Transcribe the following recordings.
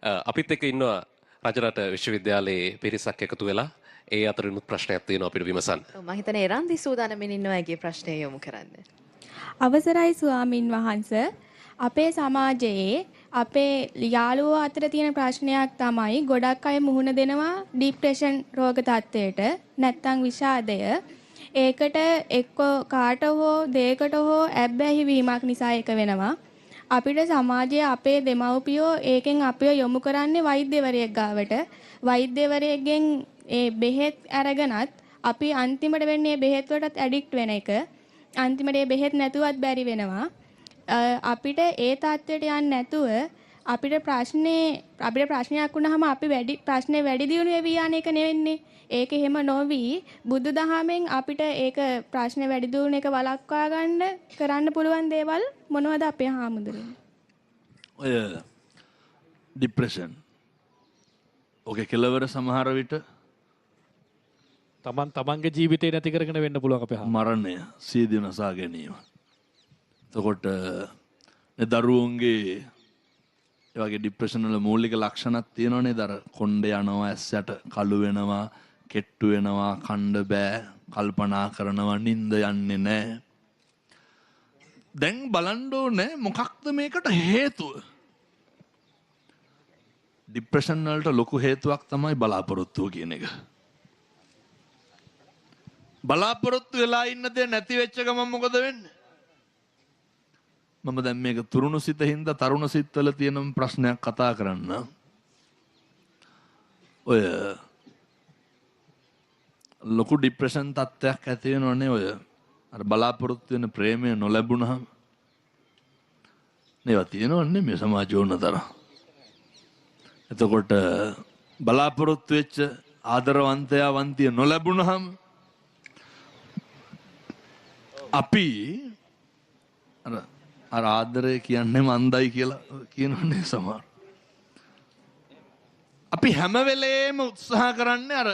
අපිත් එක්ක ඉන්නවා රජරට විශ්වවිද්‍යාලයේ පිරිසක් එකතු වෙලා ඒ අතරිනුත් ප්‍රශ්නයක් තියෙනවා අපිට විමසන්න. මම හිතන්නේ එරන්දි සූදානම්ින් ඉන්නවා ඒකේ ප්‍රශ්නය යොමු කරන්න. අවසරයි ස්වාමින් වහන්සේ අපේ සමාජයේ අපේ යාළුවෝ අතර තියෙන ප්‍රශ්නයක් තමයි ගොඩක් අය මුහුණ දෙනවා ડિප්‍රෙෂන් රෝග තත්ත්වයට නැත්නම් විෂාදය. ඒකට එක්ක කාට හෝ දෙයකට හෝ ඇබ්බැහි වීමක් නිසා ඒක වෙනවා. අපිට සමාජයේ අපේ දෙමව්පියෝ ඒකෙන් අපිව යොමු කරන්නේ වෛද්‍යවරයෙක් ගාවට. වෛද්‍යවරයෙක්ගෙන් ඒ බෙහෙත් අරගෙනත් අපි අන්තිමට වෙන්නේ බෙහෙත් වලටත් ඇඩික්ට් වෙන එක. අන්තිමට ඒ බෙහෙත් නැතුවත් බැරි වෙනවා. අපිට ඒ තත්ත්වයට යන්නේ නැතුව අපිට ප්‍රශ්නයක් වුණාම අපි ප්‍රශ්නේ වැඩි දියුණු වෙවි යන එක නෙවෙන්නේ. ඒක එහෙම නොවි බුදුදහමෙන් අපිට ඒක ප්‍රශ්නේ වැඩි දියුණු එක වළක්වා ගන්න කරන්න පුළුවන් දේවල් මොනවද අපේ හාමුදුරුවෝ? ඔය ડિප්‍රෙෂන් ඔගේ කෙලවර සමහර විට තමන්ගේ ජීවිතේ නැති කරගෙන වෙන්න පුළුවන් අපේ මරණය සීදී නසා ගැනීම. එතකොට දරුවන්ගේ ඒ වගේ ડિප්‍රෙෂන් වල මූලික ලක්ෂණක් තියෙනවනේ. දර කොණ්ඩේ යනවා, ඇස් යට කළු වෙනවා, කෙට්ටු වෙනවා, කණ්ඩ බෑ, කල්පනා කරනවා, නිින්ද යන්නේ නැහැ. දැන් බලන්න ඕනේ මොකක්ද මේකට හේතුව? ડિප්‍රෙෂන් වලට ලොකු හේතුවක් තමයි බලාපොරොත්තුව කියන එක. බලාපොරොත්තු වෙලා ඉන්න දේ නැති වෙච්ච ගමන් මොකද වෙන්නේ? මම දැන් මේක තුරුණු සිත හින්දා තරුණ සිත්වල තියෙන ප්‍රශ්නයක් කතා කරන්න. ඔය ලොකු ડિප්‍රෙෂන් තත්ත්වයක් ඇති වෙනවනේ ඔය අර බලාපොරොත්තු වෙන ප්‍රේමය නොලැබුණාම. මේවා තියෙනවන්නේ මේ සමාජ ඕනතර. එතකොට බලාපොරොත්තු වෙච්ච ආදරවන්තයා වන්තිය නොලැබුණාම අපි අර ආදරය කියන්නේ මන්දයි කියලා කියනවනේ සමහර. අපි හැම වෙලේම උත්සාහ කරන්නේ අර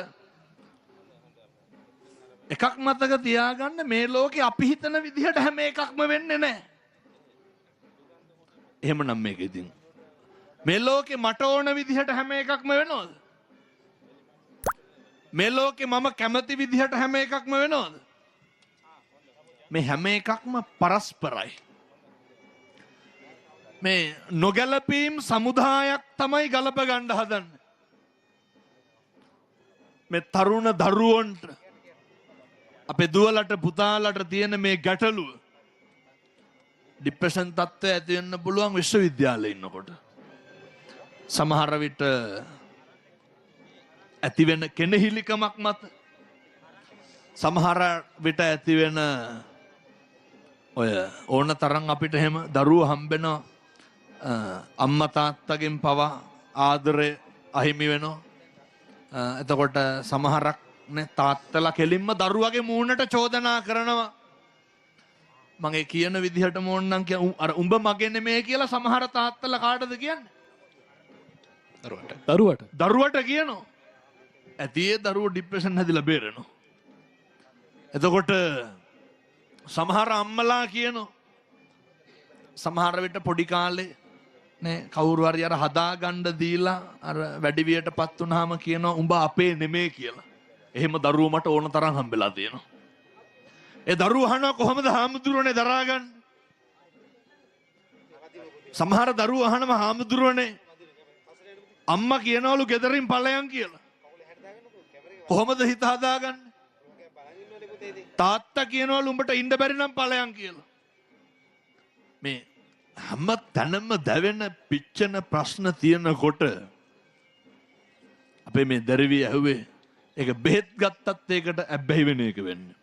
එකක් මතක තියාගන්න මේ ලෝකේ අපි හිතන විදිහට හැම එකක්ම වෙන්නේ නැහැ. එහෙමනම් මේක ඉතින් මේ ලෝකේ මට ඕන විදිහට හැම එකක්ම වෙනවද? මේ ලෝකේ මම කැමති විදිහට හැම එකක්ම වෙනවද? මේ හැම එකක්ම පරස්පරයි. මේ නොගැලපීම් සමුදායක් තමයි ගලප ගන්න හදන්නේ. මේ තරුණ දරුවන්ට අපේ දුවලට පුතාලට තියෙන මේ ගැටලුව ડિප්‍රෙෂන් තත්ත්වය ඇති වෙන්න පුළුවන් විශ්වවිද්‍යාලේ ඉන්නකොට. සමහර විට ඇති වෙන කෙනෙහිලිකමක් මත සමහර විට ඇති වෙන ඔය ඕන තරම් අපිට එහෙම දරුවෝ හම්බෙනවා අම්මා තාත්තගෙන් පවා ආදරය අහිමි වෙනවා. එතකොට සමහරක් නේ තාත්තලා කෙලින්ම දරුවගේ මූණට චෝදනා කරනවා. මගේ කියන විදිහට මොන්නම් අර උඹ මගේ නෙමෙයි කියලා සමහර තාත්තලා කාටද කියන්නේ? දරුවට කියනවා. ඇති ඒ දරුවෝ ડિප්‍රෙෂන් හැදිලා බේරෙනවා. එතකොට සමහර අම්මලා කියනවා සමහර විට පොඩි කාලේ නේ කවුරු හරි අර හදාගන්න දීලා අර වැඩිවියටපත් වුනහම කියනවා උඹ අපේ නෙමෙයි කියලා. එහෙම දරුවෝ මට ඕන තරම් හම්බෙලා තියෙනවා. ඒ දරුවෝ අහනවා කොහොමද හාමුදුරනේ දරාගන්නේ? සමහර දරුවෝ අහනවා හාමුදුරනේ අම්මා කියනවලු ගෙදරින් ඵලයන් කියලා. කොහොමද හිත හදාගන්නේ? තාත්තා කියනවලු උඹට ඉන්න බැරි නම් ඵලයන් කියලා. මේ හැම තැනම දැවෙන පිච්චෙන ප්‍රශ්න තියෙනකොට අපේ මේ දරුවිය ඇහුවේ ඒක බෙහෙත් ගත්තත් ඒකට ඇබ්බැහි වෙන එක වෙන්නේ.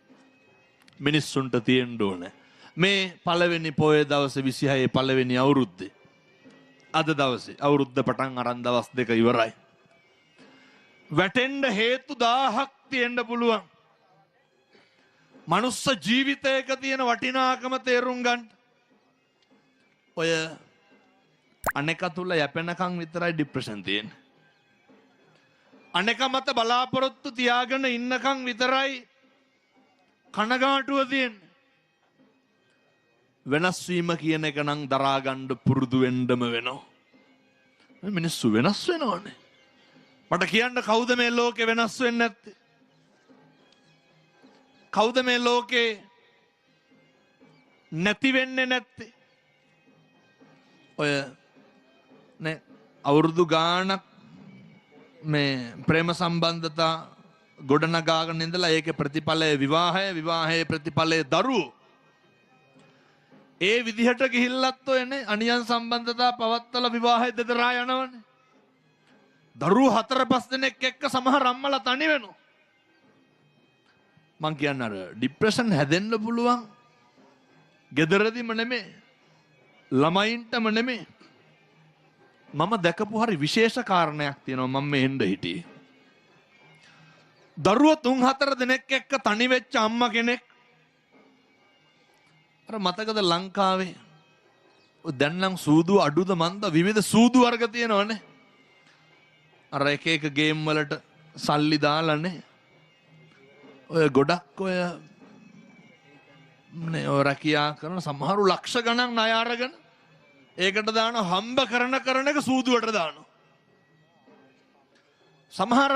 මිනිස්සුන්ට තියෙන්න ඕනේ. මේ පළවෙනි පොයේ දවසේ 26 පළවෙනි අවුරුද්දේ අද දවසේ අවුරුද්ද පටන් අරන් දවස් දෙක ඉවරයි. වැටෙන්න හේතු 1000ක් තියෙන්න පුළුවන්. මනුස්ස ජීවිතයක තියෙන වටිනාකම තේරුම් ගන්න. ඔය අනෙක තුල යැපෙනකන් විතරයි ડિප්‍රෙෂන් තියෙන්නේ. අනෙක මත බලාපොරොත්තු තියාගෙන ඉන්නකන් විතරයි කනගාටුව තියෙන්නේ. වෙනස් වීම කියන එක නම් දරා ගන්න පුරුදු වෙන්නම වෙනවා. මිනිස්සු වෙනස් වෙනවනේ. මට කියන්න කවුද මේ ලෝකේ වෙනස් වෙන්නේ නැත්තේ? කවුද මේ ලෝකේ නැති වෙන්නේ නැත්තේ? ඔය නේ අවුරුදු ගාණක් මේ ප්‍රේම සම්බන්ධතා ගොඩනගාගෙන ඉඳලා ඒකේ ප්‍රතිඵලය විවාහය, විවාහයේ ප්‍රතිඵලය දරුවෝ. ඒ විදිහට ගිහිල්ලත් ඔයනේ අනියන් සම්බන්ධතා පවත්තලා විවාහය දෙදරා යනවනේ. දරුවෝ 4-5 දෙනෙක් එක්ක සමහර අම්මලා තනි වෙනවා. මං කියන්නේ අර ડિප්‍රෙෂන් හැදෙන්න පුළුවන් ගෙදරදිම නෙමෙයි, ළමයින්ටම නෙමෙයි. මම දැකපු හරි විශේෂ කාරණයක් තියෙනවා. මම මේ එන්න හිටියේ. දරුවෝ 3-4 දෙනෙක් එක්ක තනි වෙච්ච අම්මා කෙනෙක්. අර මතකද ලංකාවේ දැන් නම් සූදු අඩුද මන්ද විවිධ සූදු වර්ග තියෙනවනේ. අර එක එක ගේම් වලට සල්ලි දාලානේ. ඔය ගොඩක් ඔය නේ ඔය රැකියා කරන සමහරු ලක්ෂ ගණන් ණය අරගෙන ඒකට දාන හම්බ කරන එක සූදුවට දානවා. සමහර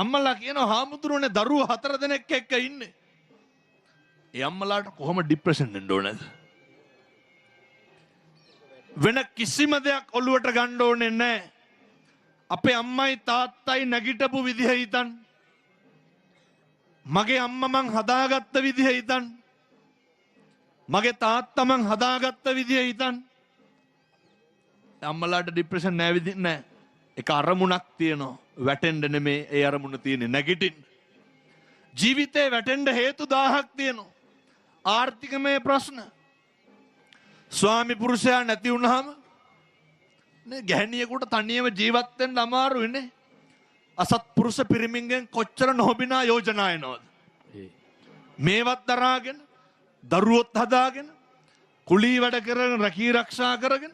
අම්මලා කියනවා හාමුදුරුවනේ දරුවෝ 4 දෙනෙක් එක්ක ඉන්නේ. ඒ අම්මලාට කොහොම ડિප්‍රෙෂන් එන්න ඕනද? වෙන කිසිම දෙයක් ඔළුවට ගන්න ඕනේ නැහැ. අපේ අම්මයි තාත්තයි නැගිටපු විදිහ හිතන්න. මගේ අම්මා මං හදාගත්ත විදිහ හිතන්න. මගේ තාත්තා මං හදාගත්ත විදිහ හිතන්න. අම්මලාට ડિප්‍රෙෂන් නැහැ. ඒක අරමුණක් තියෙනවා. වැටෙන්න නෙමේ ඒ අරමුණ තියෙන්නේ, නැගිටින්න. ජීවිතේ වැටෙන්න හේතු 1000ක් තියෙනවා. ආර්ථිකමය ප්‍රශ්න. ස්වාමි පුරුෂයා නැති වුණාම නේ ගැහණියෙකුට තනියම ජීවත් වෙන්න අමාරුයිනේ. අසත්පුරුෂ පිරිමින්ගෙන් කොච්චර නොබිනා යෝජනා එනවද? මේවත් දරාගෙන දරුවොත් හදාගෙන කුලී වැඩ කරගෙන රැකී ආරක්ෂා කරගෙන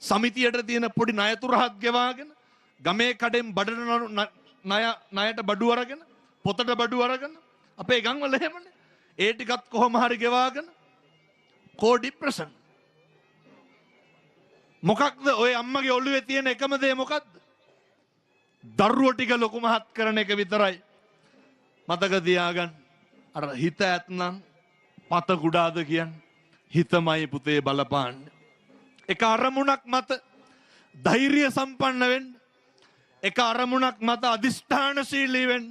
සමිතියට තියෙන පොඩි ණය තුරහක් ගෙවාගෙන ගමේ කඩෙන් බඩට ණයට බඩු අරගෙන පොතට බඩු අරගෙන අපේ ගම්වල එහෙමනේ. ඒ ටිකත් කොහොම හරි ගෙවාගෙන කෝ ડિප්‍රෙෂන්. මොකක්ද ඔය අම්මගේ ඔළුවේ තියෙන එකම දේ මොකක්ද? දරුවෝ ටික ලොකු මහත් කරන එක විතරයි. මතක තියාගන්න. අර හිත ඇත්නම් පත කුඩාද කියන්නේ. හිතමයි පුතේ බලපාන්නේ. එක අරමුණක් මත ධෛර්ය සම්පන්න වෙන්න. එක අරමුණක් මත අදිෂ්ඨානශීලී වෙන්න.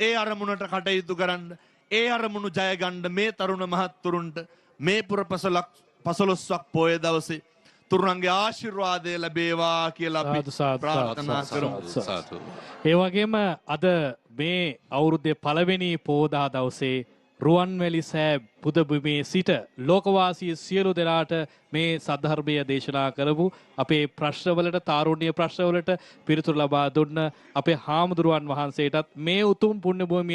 ඒ අරමුණට කටයුතු කරන්න. ඒ අරමුණු ජය ගන්න මේ තරුණ මහත්තුරුන්ට මේ පුර 15ක් පොය දවසේ තුරුන්ගේ ආශිර්වාදය ලැබේවා කියලා අපි ප්‍රාර්ථනා කරමු. ඒ වගේම අද මේ අවුරුද්දේ පළවෙනි පෝදා දවසේ රුවන්වැලි සෑ පුදබිමේ සිට ලෝකවාසී සියලු දෙනාට මේ සද්ධර්මය දේශනා කරපු අපේ ප්‍රශ්නවලට තාරුණ්‍ය ප්‍රශ්නවලට පිළිතුරු ලබා දුන්න අපේ හාමුදුරුවන් වහන්සේටත් මේ උතුම් පුණ්‍ය භූමියේ